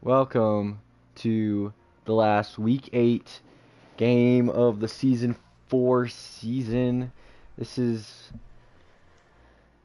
Welcome to the last week 8 game of the season 4 season. This is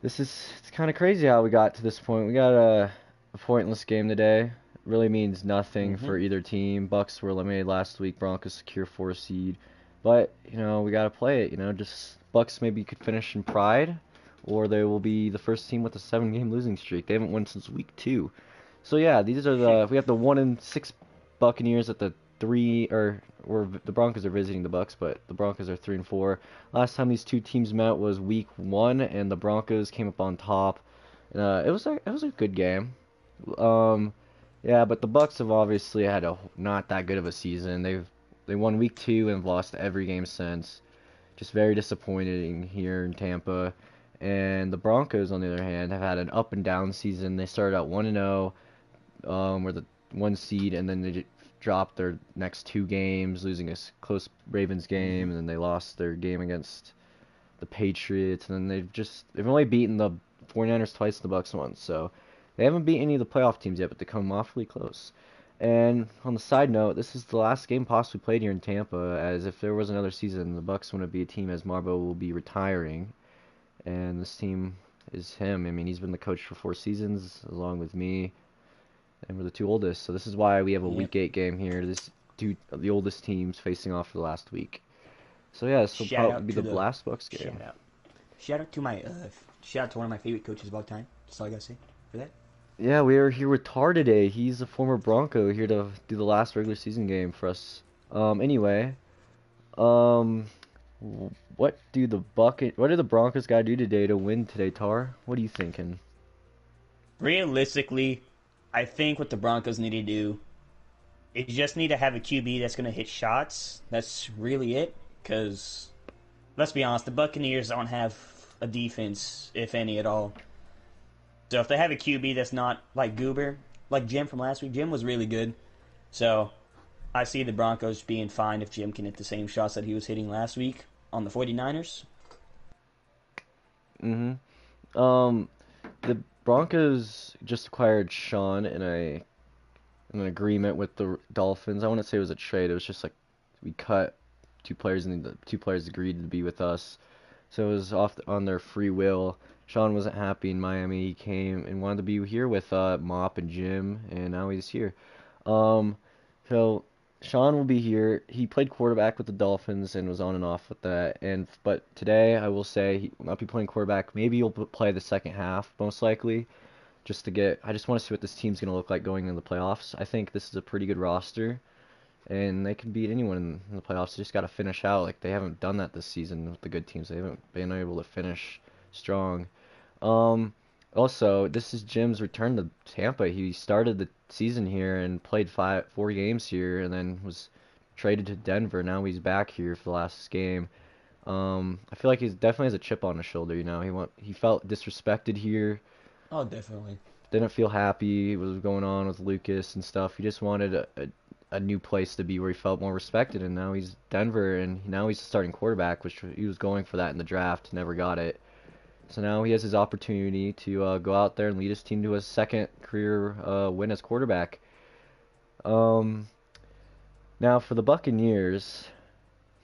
it's kind of crazy how we got to this point. We got a pointless game today. It really means nothing hmm for either team. Bucks were eliminated last week. Broncos secure 4 seed. But, we got to play it, just Bucks maybe could finish in pride, or they will be the first team with a 7-game losing streak. They haven't won since week 2. So yeah, these are we have the 1-6 Buccaneers at the three, or the Broncos are visiting the Bucks, but the Broncos are 3-4. Last time these two teams met was week 1, and the Broncos came up on top. It was a good game. Um, yeah, but the Bucks have obviously had a not that good of a season. They won week 2 and have lost every game since. Just very disappointing here in Tampa. And the Broncos, on the other hand, have had an up and down season. They started out 1-0, were the 1 seed, and then they dropped their next 2 games, losing a close Ravens game, hmm and then they lost their game against the Patriots, and then they've only beaten the 49ers twice, and the Bucks once, so they haven't beat any of the playoff teams yet, but they come awfully close. And on the side note, this is the last game possibly played here in Tampa, as if there was another season, the Bucks wouldn't be a team, as Marbo will be retiring, and this team is him. I mean, he's been the coach for 4 seasons, along with me, and we're the two oldest. So this is why we have a Yep. week 8 game here. The oldest teams facing off for the last week. So yeah, this will Shout probably out be to the the last Bucks game. shout out. Shout out to my shout out to one of my favorite coaches of all time. That's all I gotta say for that. Yeah, we are here with Tar today. He's a former Bronco here to do the last regular season game for us. Anyway, um, what do the Broncos got to do today to win today, Tar? What are you thinking? Realistically, I think what the Broncos need to do is just need to have a QB that's gonna hit shots. That's really it. Cause let's be honest, the Buccaneers don't have a defense, if any at all. So if they have a QB that's not like Goober, like Jim from last week, Jim was really good. So I see the Broncos being fine if Jim can hit the same shots that he was hitting last week on the 49ers. Mm-hmm. The Broncos just acquired Sean in an agreement with the Dolphins. I wouldn't say it was a trade. It was just like we cut 2 players and the 2 players agreed to be with us. So it was on their free will. Sean wasn't happy in Miami. He came and wanted to be here with Mop and Jim, and now he's here. Um, so Sean will be here. He played quarterback with the Dolphins and was on and off with that. But today I will say he will not be playing quarterback. Maybe he'll play the second half, most likely. I just want to see what this team's going to look like going into the playoffs. I think this is a pretty good roster, and they can beat anyone in the playoffs. They just got to finish out. Like, they haven't done that this season with the good teams. They haven't been able to finish strong. Um, Also, this is Jim's return to Tampa. He started the season here and played 4 games here, and then was traded to Denver. Now he's back here for the last game. I feel like he definitely has a chip on his shoulder. He felt disrespected here, Oh, definitely. didn't feel happy what was going on with Lucas and stuff. He just wanted a new place to be where he felt more respected, and now he's Denver, and now he's the starting quarterback, which he was going for that in the draft, never got it. So now he has his opportunity to go out there and lead his team to a second career win as quarterback. Um, Now for the Buccaneers,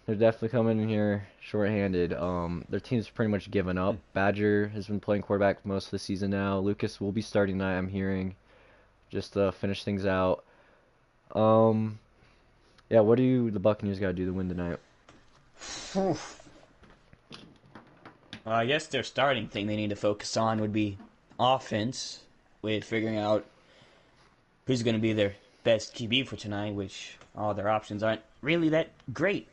they're definitely coming in here shorthanded. Their team's pretty much given up. Badger has been playing quarterback most of the season now. Lucas will be starting tonight, I'm hearing, just to finish things out. Um, yeah, what do the Buccaneers got to do to win tonight? Well, I guess their starting thing they need to focus on would be offense, with figuring out who's going to be their best QB for tonight, which all their options aren't really that great.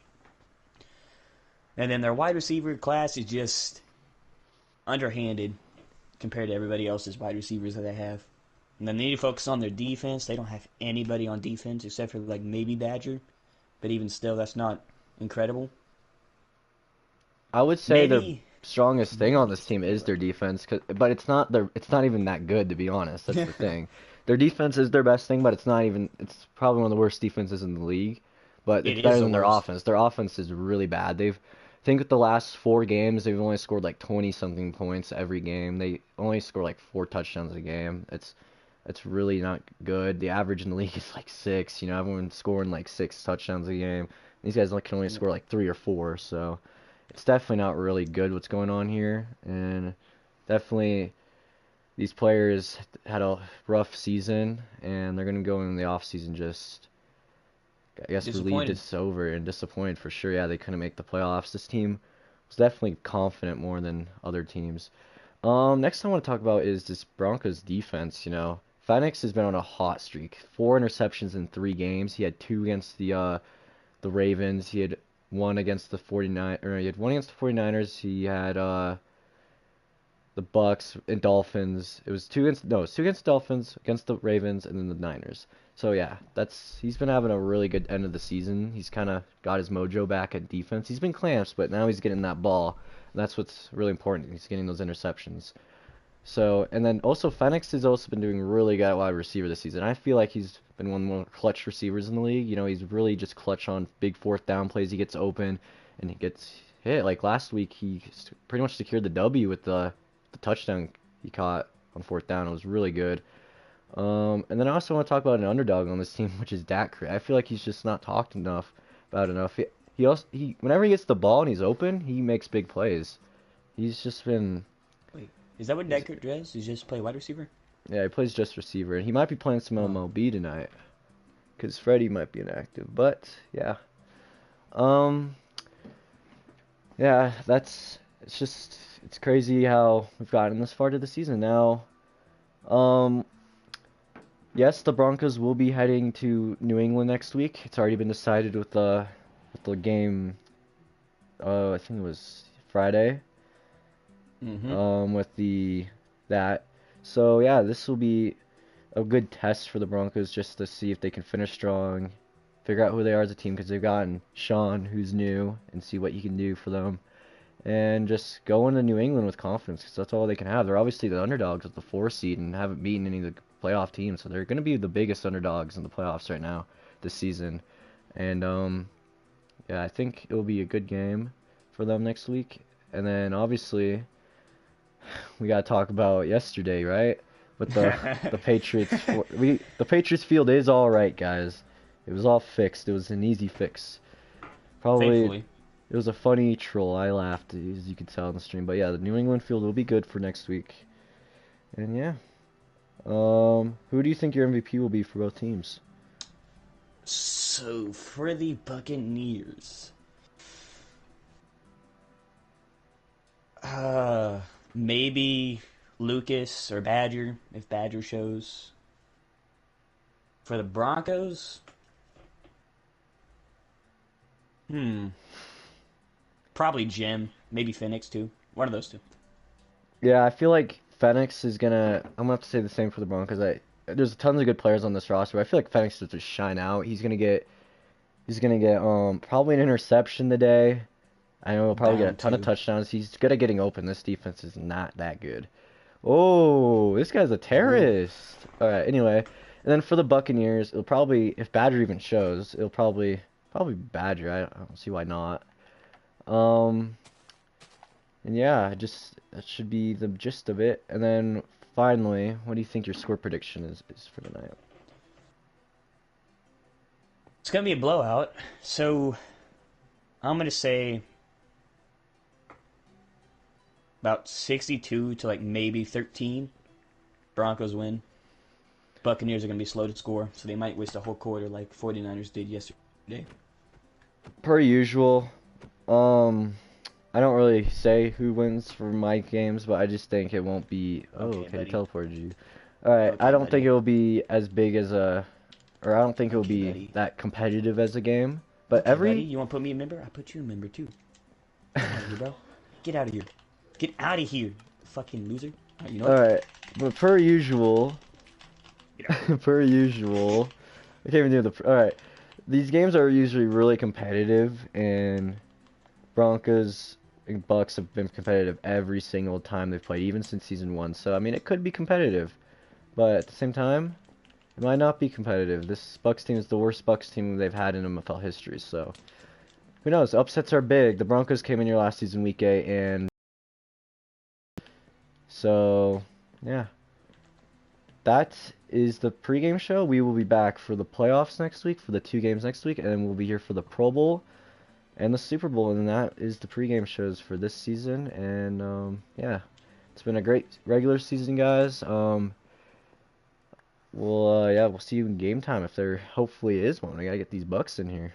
And then their wide receiver class is just underhanded compared to everybody else's wide receivers that they have. And then they need to focus on their defense. They don't have anybody on defense except for like maybe Badger, but even still, that's not incredible. I would say the Maybe. strongest thing on this team is their defense, but it's not even that good, to be honest. That's the thing. Their defense is their best thing, but it's probably one of the worst defenses in the league. But It it's is better the than their worst. offense. Their offense is really bad. I think with the last 4 games, they've only scored like 20 something points every game. They only score like 4 touchdowns a game. That's really not good. The average in the league is like 6. You know, everyone's scoring like 6 touchdowns a game. These guys can only Yeah. score like 3 or 4, so it's definitely not really good what's going on here. And definitely these players had a rough season, and they're gonna go in the off season just, I guess, relieved Disappointed. it's over and disappointed for sure. Yeah, they couldn't make the playoffs. This team was definitely confident more than other teams. Next I want to talk about is this Broncos defense. You know, Phoenix has been on a hot streak. 4 interceptions in 3 games. He had 2 against the Ravens. He had one against the 49, or he had one against the 49ers. He had the Bucks and Dolphins. It was two against no, it was two against Dolphins, against the Ravens, and then the Niners. So yeah, he's been having a really good end of the season. He's kind of got his mojo back at defense. He's been clamps, but now he's getting that ball. And that's what's really important. He's getting those interceptions. So, and then also Phoenix has also been doing really good at wide receiver this season. I feel like he's been one of the more clutch receivers in the league. You know, he's really just clutch on big fourth down plays. He gets open and he gets hit. Like last week, he pretty much secured the W with the touchdown he caught on fourth down. It was really good. And then I also want to talk about an underdog on this team, which is Dak. I feel like he's just not talked enough. He whenever he gets the ball and he's open, he makes big plays. He's just been Wait, is that what he's, Deckard does? He just play wide receiver? yeah, he plays just receiver, and he might be playing some Oh, MLB tonight because Freddie might be inactive. But yeah, um, yeah, it's crazy how we've gotten this far to the season now. Um, yes, the Broncos will be heading to New England next week. It's already been decided with the game. I think it was Friday. mm-hmm. With the that. So yeah, this will be a good test for the Broncos just to see if they can finish strong, figure out who they are as a team because they've gotten Sean, who's new, and see what he can do for them, and just go into New England with confidence because that's all they can have. They're obviously the underdogs with the 4 seed and haven't beaten any of the playoff teams, so they're going to be the biggest underdogs in the playoffs right now this season. And yeah, I think it will be a good game for them next week. And then obviously we gotta talk about yesterday, right? With the Patriots. The Patriots field is all right, guys. It was all fixed. It was an easy fix. Probably Thankfully. it was a funny troll. I laughed as you could tell on the stream. But yeah, the New England field will be good for next week. And yeah, who do you think your MVP will be for both teams? So for the Buccaneers, uh, maybe Lucas or Badger if Badger shows. For the Broncos, hmm, probably Jim, maybe Phoenix too. One of those two. Yeah, I feel like Phoenix is gonna. I'm gonna have to say the same for the Broncos. There's tons of good players on this roster, but I feel like Phoenix will just shine out. He's gonna get probably an interception today. I know he'll probably get a Bound ton of to. touchdowns. He's good at getting open. This defense is not that good. Oh, this guy's a Ooh. terrorist. All right, anyway, and then for the Buccaneers, it'll probably, if Badger even shows, it'll probably Badger. I don't see why not. Um, and yeah, just that should be the gist of it. And then finally, what do you think your score prediction is for tonight? It's gonna be a blowout. So I'm gonna say about 62 to like maybe 13. Broncos win. Buccaneers are going to be slow to score, so they might waste a whole quarter like 49ers did yesterday. Per usual, um, I don't really say who wins for my games, but I just think it won't be. Oh, Okay, okay, buddy. teleported you. All right, I Okay, don't think buddy. it will be as big as or I don't think it will Okay, be buddy. that competitive as a game. But Okay, buddy. every, You want to put me a member? I put you a member too. Get out of here, bro. Get out of here. Get out of here, fucking loser. All right, you know all what? right, but per usual, Get out. per usual, I can't even do the. All right, these games are usually really competitive, and Broncos and Bucks have been competitive every single time they've played, even since season one. So I mean, it could be competitive, but at the same time, it might not be competitive. This Bucks team is the worst Bucks team they've had in MFL history. So who knows? Upsets are big. The Broncos came in here last season, week 8, and so yeah, that's is the pregame show. We will be back for the playoffs next week, for the 2 games next week, and then we'll be here for the Pro Bowl and the Super Bowl, and that is the pregame shows for this season. And yeah, it's been a great regular season, guys. We'll see you in game time if there hopefully is one. I gotta get these Bucks in here.